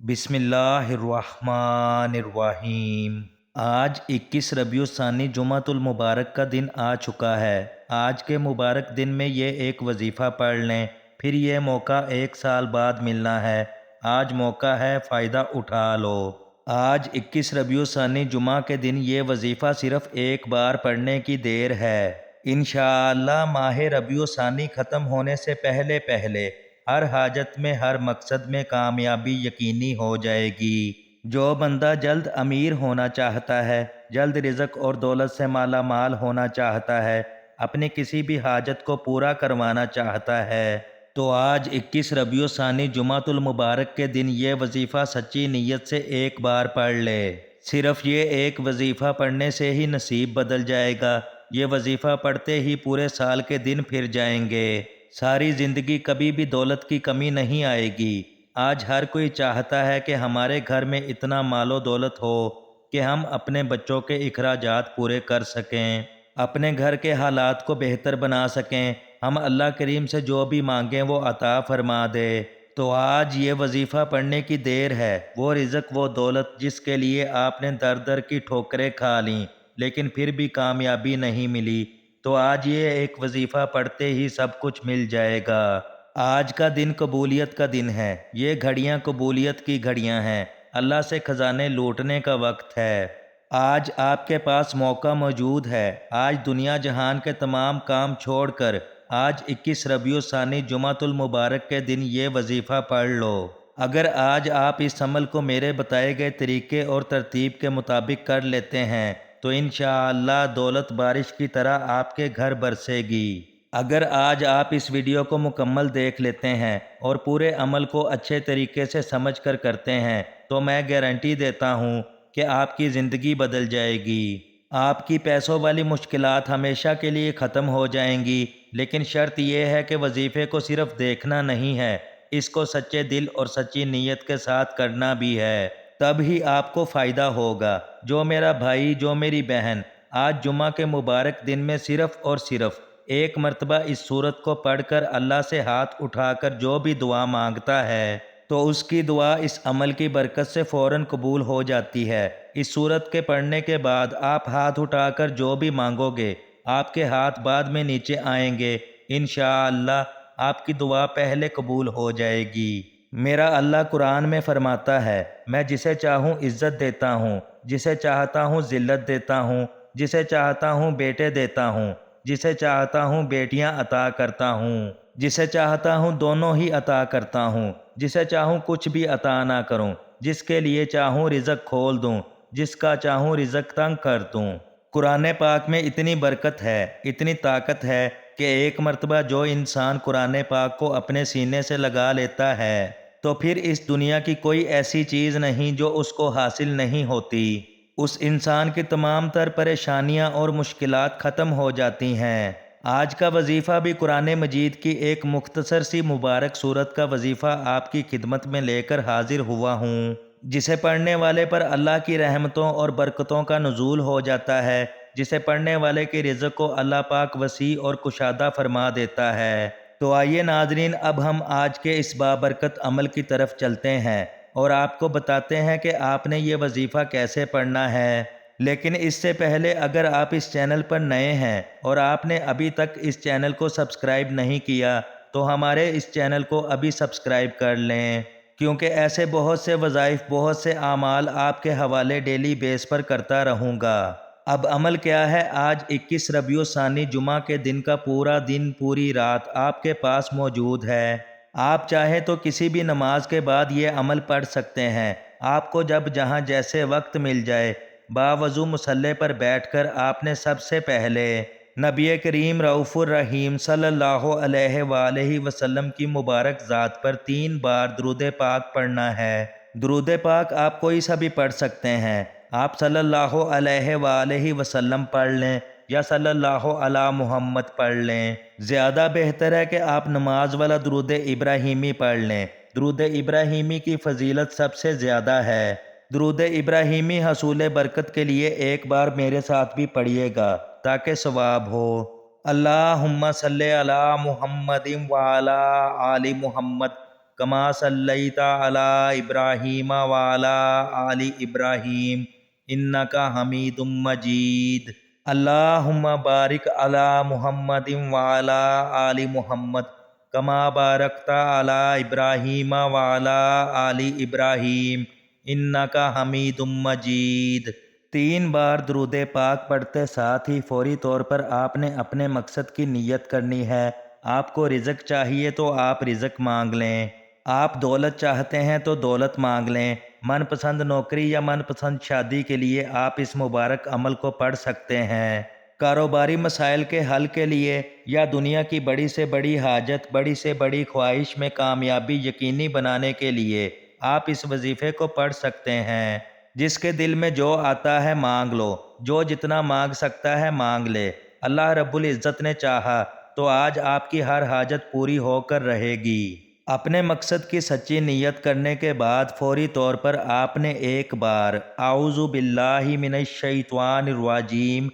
بسم اللہ الرحمن الرحیم۔ آج 21 ربیع الثانی جمعۃ المبارک کا دن آ چکا ہے۔ آج کے مبارک دن میں یہ ایک وظیفہ پڑھ لیں، پھر یہ موقع 1 سال بعد ملنا ہے۔ آج موقع ہے، فائدہ اٹھا لو۔ آج 21 ربیع الثانی جمعہ کے دن یہ وظیفہ صرف ایک بار پڑھنے کی دیر ہے۔ انشاءاللہ ماہ ربیع الثانی ختم ہونے سے پہلے ہر حاجت میں، ہر مقصد میں کامیابی یقینی ہو جائے گی۔ جو بندہ جلد امیر ہونا چاہتا ہے، جلد رزق اور دولت سے مالا مال ہونا چاہتا ہے، اپنی کسی بھی حاجت کو پورا کروانا چاہتا ہے، تو آج 21 ربیع الثانی جمعۃ المبارک کے دن یہ وظیفہ سچی نیت سے ایک بار پڑھ لے۔ صرف یہ ایک وظیفہ پڑھنے سے ہی نصیب بدل جائے گا۔ یہ وظیفہ پڑھتے ہی پورے سال کے دن پھر جائیں گے۔ ساری زندگی کبھی بھی دولت کی کمی نہیں آئے گی۔ آج ہر کوئی چاہتا ہے کہ ہمارے گھر میں اتنا مال و دولت ہو کہ ہم اپنے بچوں کے اخراجات پورے کر سکیں، اپنے گھر کے حالات کو بہتر بنا سکیں، ہم اللہ کریم سے جو بھی مانگیں وہ عطا فرما دے۔ تو آج یہ وظیفہ پڑھنے کی دیر ہے۔ وہ رزق، وہ دولت جس کے لیے آپ نے در در کی ٹھوکریں کھا لیں لیکن پھر بھی کامیابی نہیں ملی، تو آج یہ ایک وظیفہ پڑھتے ہی سب کچھ مل جائے گا۔ آج کا دن قبولیت کا دن ہے۔ یہ گھڑیاں قبولیت کی گھڑیاں ہیں۔ اللہ سے خزانے لوٹنے کا وقت ہے۔ آج آپ کے پاس موقع موجود ہے۔ آج دنیا جہان کے تمام کام چھوڑ کر آج 21 ربیع الثانی جمعۃ المبارک کے دن یہ وظیفہ پڑھ لو۔ اگر آج آپ اس عمل کو میرے بتائے گئے طریقے اور ترتیب کے مطابق کر لیتے ہیں تو انشاءاللہ دولت بارش کی طرح آپ کے گھر برسے گی۔ اگر آج آپ اس ویڈیو کو مکمل دیکھ لیتے ہیں اور پورے عمل کو اچھے طریقے سے سمجھ کر کرتے ہیں تو میں گارنٹی دیتا ہوں کہ آپ کی زندگی بدل جائے گی۔ آپ کی پیسوں والی مشکلات ہمیشہ کے لیے ختم ہو جائیں گی، لیکن شرط یہ ہے کہ وظیفے کو صرف دیکھنا نہیں ہے، اس کو سچے دل اور سچی نیت کے ساتھ کرنا بھی ہے، تب ہی آپ کو فائدہ ہوگا۔ جو میرا بھائی، جو میری بہن آج جمعہ کے مبارک دن میں صرف اور صرف ایک مرتبہ اس سورت کو پڑھ کر اللہ سے ہاتھ اٹھا کر جو بھی دعا مانگتا ہے تو اس کی دعا اس عمل کی برکت سے فوراً قبول ہو جاتی ہے۔ اس سورت کے پڑھنے کے بعد آپ ہاتھ اٹھا کر جو بھی مانگو گے، آپ کے ہاتھ بعد میں نیچے آئیں گے، انشاءاللہ آپ کی دعا پہلے قبول ہو جائے گی۔ میرا اللہ قرآن میں فرماتا ہے، میں جسے چاہوں عزت دیتا ہوں، جسے چاہتا ہوں ذلت دیتا ہوں، جسے چاہتا ہوں بیٹے دیتا ہوں، جسے چاہتا ہوں بیٹیاں عطا کرتا ہوں، جسے چاہتا ہوں دونوں ہی عطا کرتا ہوں، جسے چاہوں کچھ بھی عطا نہ کروں، جس کے لیے چاہوں رزق کھول دوں، جس کا چاہوں رزق تنگ کر دوں۔ قرآن پاک میں اتنی برکت ہے، اتنی طاقت ہے کہ ایک مرتبہ جو انسان قرآن پاک کو اپنے سینے سے لگا لیتا ہے تو پھر اس دنیا کی کوئی ایسی چیز نہیں جو اس کو حاصل نہیں ہوتی۔ اس انسان کی تمام تر پریشانیاں اور مشکلات ختم ہو جاتی ہیں۔ آج کا وظیفہ بھی قرآن مجید کی ایک مختصر سی مبارک سورت کا وظیفہ آپ کی خدمت میں لے کر حاضر ہوا ہوں، جسے پڑھنے والے پر اللہ کی رحمتوں اور برکتوں کا نزول ہو جاتا ہے، جسے پڑھنے والے کے رزق کو اللہ پاک وسیع اور کشادہ فرما دیتا ہے۔ تو آئیے ناظرین، اب ہم آج کے اس بابرکت عمل کی طرف چلتے ہیں اور آپ کو بتاتے ہیں کہ آپ نے یہ وظیفہ کیسے پڑھنا ہے۔ لیکن اس سے پہلے اگر آپ اس چینل پر نئے ہیں اور آپ نے ابھی تک اس چینل کو سبسکرائب نہیں کیا تو ہمارے اس چینل کو ابھی سبسکرائب کر لیں، کیونکہ ایسے بہت سے وظائف، بہت سے اعمال آپ کے حوالے ڈیلی بیس پر کرتا رہوں گا۔ اب عمل کیا ہے؟ آج 21 ربیع الثانی جمعہ کے دن کا پورا دن، پوری رات آپ کے پاس موجود ہے۔ آپ چاہیں تو کسی بھی نماز کے بعد یہ عمل پڑھ سکتے ہیں۔ آپ کو جب جہاں جیسے وقت مل جائے، باوضو مصلی پر بیٹھ کر آپ نے سب سے پہلے نبی کریم رؤوف الرحیم صلی اللہ علیہ وآلہ وسلم کی مبارک ذات پر 3 بار درود پاک پڑھنا ہے۔ درود پاک آپ کوئی سا بھی پڑھ سکتے ہیں۔ آپ صلی اللہ علیہ وآلہ وسلم پڑھ لیں یا صلی اللہ علی محمد پڑھ لیں۔ زیادہ بہتر ہے کہ آپ نماز والا درود ابراہیمی پڑھ لیں۔ درود ابراہیمی کی فضیلت سب سے زیادہ ہے۔ درود ابراہیمی حصول برکت کے لیے ایک بار میرے ساتھ بھی پڑھیے گا تاکہ ثواب ہو۔ اللہم صلی علی محمد وعلی آل محمد کما صلیت علی ابراہیم وعلی آل ابراہیم انک حمید مجید۔ اللہم بارک علی محمد وعلی آل محمد کما بارکت علی ابراہیم وعلی آل ابراہیم انک حمید مجید۔ 3 بار درود پاک پڑھتے ساتھ ہی فوری طور پر آپ نے اپنے مقصد کی نیت کرنی ہے۔ آپ کو رزق چاہیے تو آپ رزق مانگ لیں، آپ دولت چاہتے ہیں تو دولت مانگ لیں، من پسند نوکری یا من پسند شادی کے لیے آپ اس مبارک عمل کو پڑھ سکتے ہیں۔ کاروباری مسائل کے حل کے لیے یا دنیا کی بڑی سے بڑی حاجت، بڑی سے بڑی خواہش میں کامیابی یقینی بنانے کے لیے آپ اس وظیفے کو پڑھ سکتے ہیں۔ جس کے دل میں جو آتا ہے مانگ لو، جو جتنا مانگ سکتا ہے مانگ لے۔ اللہ رب العزت نے چاہا تو آج آپ کی ہر حاجت پوری ہو کر رہے گی۔ اپنے مقصد کی سچی نیت کرنے کے بعد فوری طور پر آپ نے ایک بار اعوذ باللہ من الشیطان الرجیم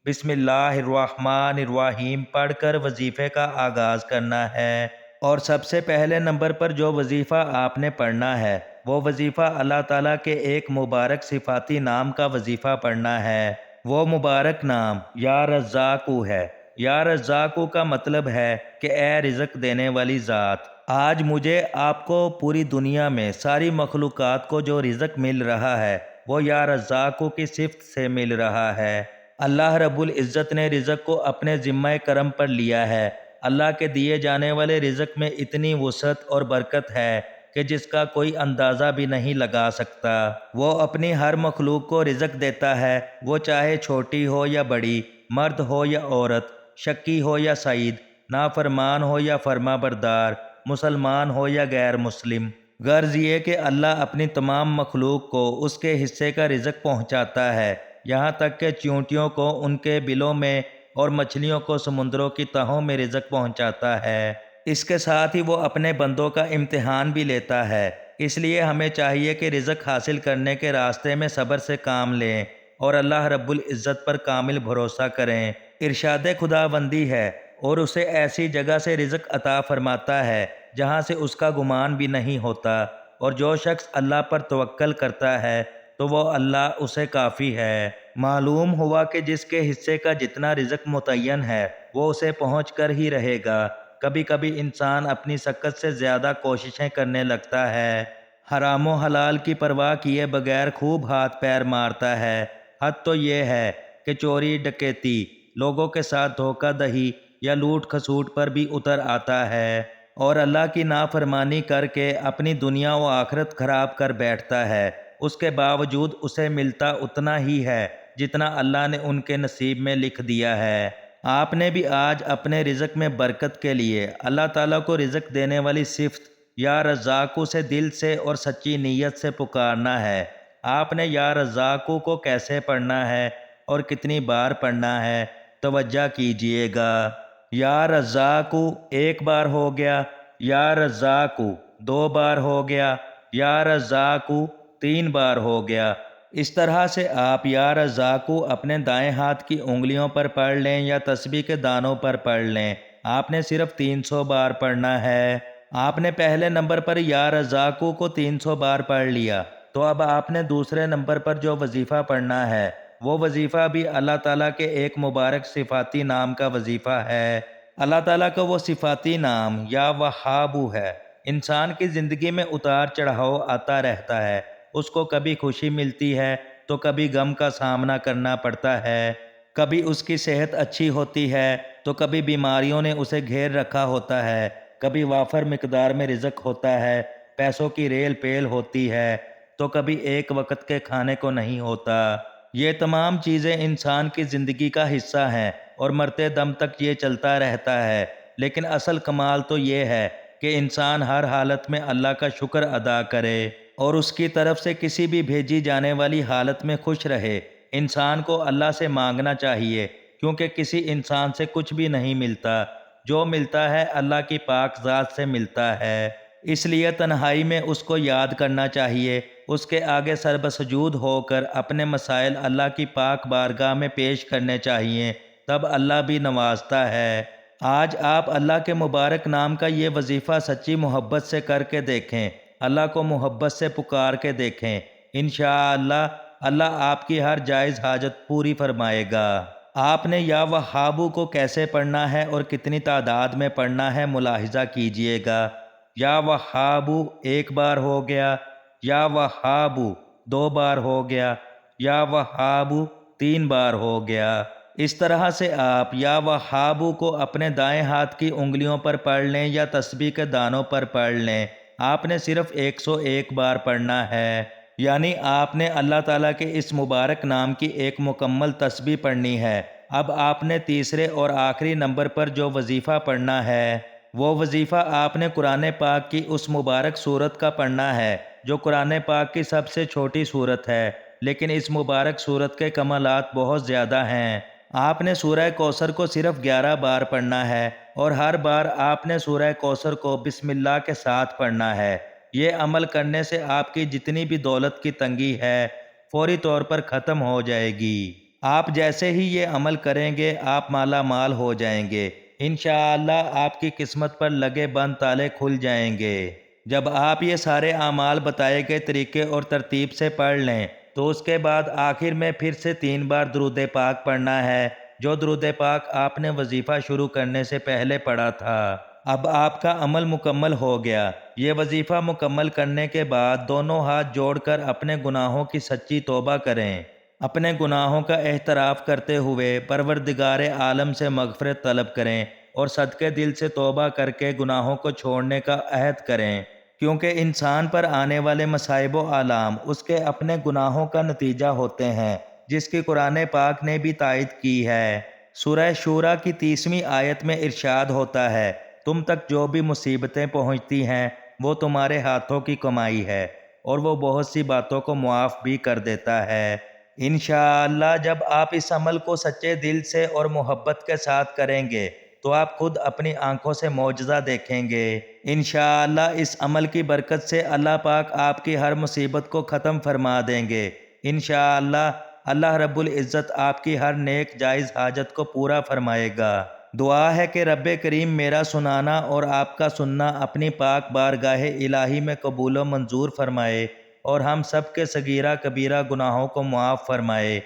بسم اللہ الرحمن الرحیم پڑھ کر وظیفے کا آغاز کرنا ہے۔ اور سب سے پہلے نمبر پر جو وظیفہ آپ نے پڑھنا ہے وہ وظیفہ اللہ تعالیٰ کے ایک مبارک صفاتی نام کا وظیفہ پڑھنا ہے۔ وہ مبارک نام یا رزاقو ہے۔ یا رزاقو کا مطلب ہے کہ اے رزق دینے والی ذات، آج مجھے آپ کو پوری دنیا میں ساری مخلوقات کو جو رزق مل رہا ہے وہ یا رزاقو کی صفت سے مل رہا ہے۔ اللہ رب العزت نے رزق کو اپنے ذمہ کرم پر لیا ہے۔ اللہ کے دیے جانے والے رزق میں اتنی وسعت اور برکت ہے کہ جس کا کوئی اندازہ بھی نہیں لگا سکتا۔ وہ اپنی ہر مخلوق کو رزق دیتا ہے، وہ چاہے چھوٹی ہو یا بڑی، مرد ہو یا عورت، شقی ہو یا سعید، نافرمان ہو یا فرما بردار، مسلمان ہو یا غیر مسلم۔ غرض یہ کہ اللہ اپنی تمام مخلوق کو اس کے حصے کا رزق پہنچاتا ہے، یہاں تک کہ چیونٹیوں کو ان کے بلوں میں اور مچھلیوں کو سمندروں کی تہوں میں رزق پہنچاتا ہے۔ اس کے ساتھ ہی وہ اپنے بندوں کا امتحان بھی لیتا ہے۔ اس لیے ہمیں چاہیے کہ رزق حاصل کرنے کے راستے میں صبر سے کام لیں اور اللہ رب العزت پر کامل بھروسہ کریں۔ ارشاد خداوندی ہے اور اسے ایسی جگہ سے رزق عطا فرماتا ہے جہاں سے اس کا گمان بھی نہیں ہوتا، اور جو شخص اللہ پر توکل کرتا ہے تو وہ اللہ اسے کافی ہے۔ معلوم ہوا کہ جس کے حصے کا جتنا رزق متعین ہے وہ اسے پہنچ کر ہی رہے گا۔ کبھی کبھی انسان اپنی سکت سے زیادہ کوششیں کرنے لگتا ہے، حرام و حلال کی پرواہ کیے بغیر خوب ہاتھ پیر مارتا ہے۔ حد تو یہ ہے کہ چوری ڈکیتی، لوگوں کے ساتھ دھوکہ دہی یا لوٹ کھسوٹ پر بھی اتر آتا ہے، اور اللہ کی نافرمانی کر کے اپنی دنیا و آخرت خراب کر بیٹھتا ہے۔ اس کے باوجود اسے ملتا اتنا ہی ہے جتنا اللہ نے ان کے نصیب میں لکھ دیا ہے۔ آپ نے بھی آج اپنے رزق میں برکت کے لیے اللہ تعالیٰ کو رزق دینے والی صفت یا رزاقو سے دل سے اور سچی نیت سے پکارنا ہے۔ آپ نے یا رزاقو کو کیسے پڑھنا ہے اور کتنی بار پڑھنا ہے، توجہ کیجئے گا۔ یا رزاقو 1 بار ہو گیا، یا رزاقو 2 بار ہو گیا، یا رزاقو 3 بار ہو گیا۔ اس طرح سے آپ یا رزاقو اپنے دائیں ہاتھ کی انگلیوں پر پڑھ لیں یا تسبیح کے دانوں پر پڑھ لیں۔ آپ نے صرف 300 بار پڑھنا ہے۔ آپ نے پہلے نمبر پر یا رزاقو کو 300 بار پڑھ لیا، تو اب آپ نے دوسرے نمبر پر جو وظیفہ پڑھنا ہے وہ وظیفہ بھی اللہ تعالیٰ کے ایک مبارک صفاتی نام کا وظیفہ ہے۔ اللہ تعالیٰ کا وہ صفاتی نام یا وہابو ہے۔ انسان کی زندگی میں اتار چڑھاؤ آتا رہتا ہے، اس کو کبھی خوشی ملتی ہے تو کبھی غم کا سامنا کرنا پڑتا ہے، کبھی اس کی صحت اچھی ہوتی ہے تو کبھی بیماریوں نے اسے گھیر رکھا ہوتا ہے، کبھی وافر مقدار میں رزق ہوتا ہے، پیسوں کی ریل پیل ہوتی ہے تو کبھی ایک وقت کے کھانے کو نہیں ہوتا۔ یہ تمام چیزیں انسان کی زندگی کا حصہ ہیں اور مرتے دم تک یہ چلتا رہتا ہے، لیکن اصل کمال تو یہ ہے کہ انسان ہر حالت میں اللہ کا شکر ادا کرے اور اس کی طرف سے کسی بھی بھیجی جانے والی حالت میں خوش رہے۔ انسان کو اللہ سے مانگنا چاہیے، کیونکہ کسی انسان سے کچھ بھی نہیں ملتا، جو ملتا ہے اللہ کی پاک ذات سے ملتا ہے۔ اس لیے تنہائی میں اس کو یاد کرنا چاہیے، اس کے آگے سر بسجود ہو کر اپنے مسائل اللہ کی پاک بارگاہ میں پیش کرنے چاہیے، تب اللہ بھی نوازتا ہے۔ آج آپ اللہ کے مبارک نام کا یہ وظیفہ سچی محبت سے کر کے دیکھیں، اللہ کو محبت سے پکار کے دیکھیں، انشاءاللہ اللہ آپ کی ہر جائز حاجت پوری فرمائے گا۔ آپ نے یا وہابو کو کیسے پڑھنا ہے اور کتنی تعداد میں پڑھنا ہے ملاحظہ کیجئے گا۔ یا وہابو ایک بار ہو گیا، یا وہابو دو بار ہو گیا، یا وہابو تین بار ہو گیا۔ اس طرح سے آپ یا وہابو کو اپنے دائیں ہاتھ کی انگلیوں پر پڑھ لیں یا تسبیح کے دانوں پر پڑھ لیں۔ آپ نے صرف 101 بار پڑھنا ہے، یعنی آپ نے اللہ تعالیٰ کے اس مبارک نام کی ایک مکمل تسبیح پڑھنی ہے۔ اب آپ نے تیسرے اور آخری نمبر پر جو وظیفہ پڑھنا ہے، وہ وظیفہ آپ نے قرآن پاک کی اس مبارک سورت کا پڑھنا ہے جو قرآن پاک کی سب سے چھوٹی سورت ہے، لیکن اس مبارک سورت کے کمالات بہت زیادہ ہیں۔ آپ نے سورہ کوثر کو صرف 11 بار پڑھنا ہے اور ہر بار آپ نے سورہ کوثر کو بسم اللہ کے ساتھ پڑھنا ہے۔ یہ عمل کرنے سے آپ کی جتنی بھی دولت کی تنگی ہے فوری طور پر ختم ہو جائے گی۔ آپ جیسے ہی یہ عمل کریں گے آپ مالا مال ہو جائیں گے۔ انشاءاللہ آپ کی قسمت پر لگے بند تالے کھل جائیں گے۔ جب آپ یہ سارے اعمال بتائے گئے طریقے اور ترتیب سے پڑھ لیں تو اس کے بعد آخر میں پھر سے 3 بار درود پاک پڑھنا ہے، جو درود پاک آپ نے وظیفہ شروع کرنے سے پہلے پڑھا تھا۔ اب آپ کا عمل مکمل ہو گیا۔ یہ وظیفہ مکمل کرنے کے بعد دونوں ہاتھ جوڑ کر اپنے گناہوں کی سچی توبہ کریں۔ اپنے گناہوں کا اعتراف کرتے ہوئے پروردگار عالم سے مغفرت طلب کریں اور صدقے دل سے توبہ کر کے گناہوں کو چھوڑنے کا عہد کریں، کیونکہ انسان پر آنے والے مصائب و آلام اس کے اپنے گناہوں کا نتیجہ ہوتے ہیں، جس کی قرآن پاک نے بھی تائید کی ہے۔ سورہ شورا کی 30ویں آیت میں ارشاد ہوتا ہے، تم تک جو بھی مصیبتیں پہنچتی ہیں وہ تمہارے ہاتھوں کی کمائی ہے اور وہ بہت سی باتوں کو معاف بھی کر دیتا ہے۔ انشاءاللہ جب آپ اس عمل کو سچے دل سے اور محبت کے ساتھ کریں گے تو آپ خود اپنی آنکھوں سے معجزہ دیکھیں گے۔ انشاءاللہ اس عمل کی برکت سے اللہ پاک آپ کی ہر مصیبت کو ختم فرما دیں گے۔ انشاءاللہ اللہ رب العزت آپ کی ہر نیک جائز حاجت کو پورا فرمائے گا۔ دعا ہے کہ رب کریم میرا سنانا اور آپ کا سننا اپنی پاک بارگاہ الہی میں قبول و منظور فرمائے اور ہم سب کے صغیرہ کبیرہ گناہوں کو معاف فرمائے،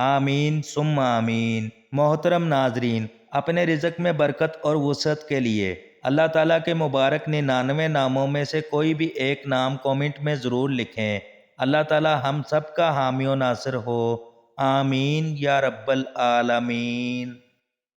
آمین ثم آمین۔ محترم ناظرین، اپنے رزق میں برکت اور وسعت کے لیے اللہ تعالیٰ کے مبارک 99 ناموں میں سے کوئی بھی ایک نام کومنٹ میں ضرور لکھیں۔ اللہ تعالیٰ ہم سب کا حامی و ناصر ہو، آمین یا رب العالمین۔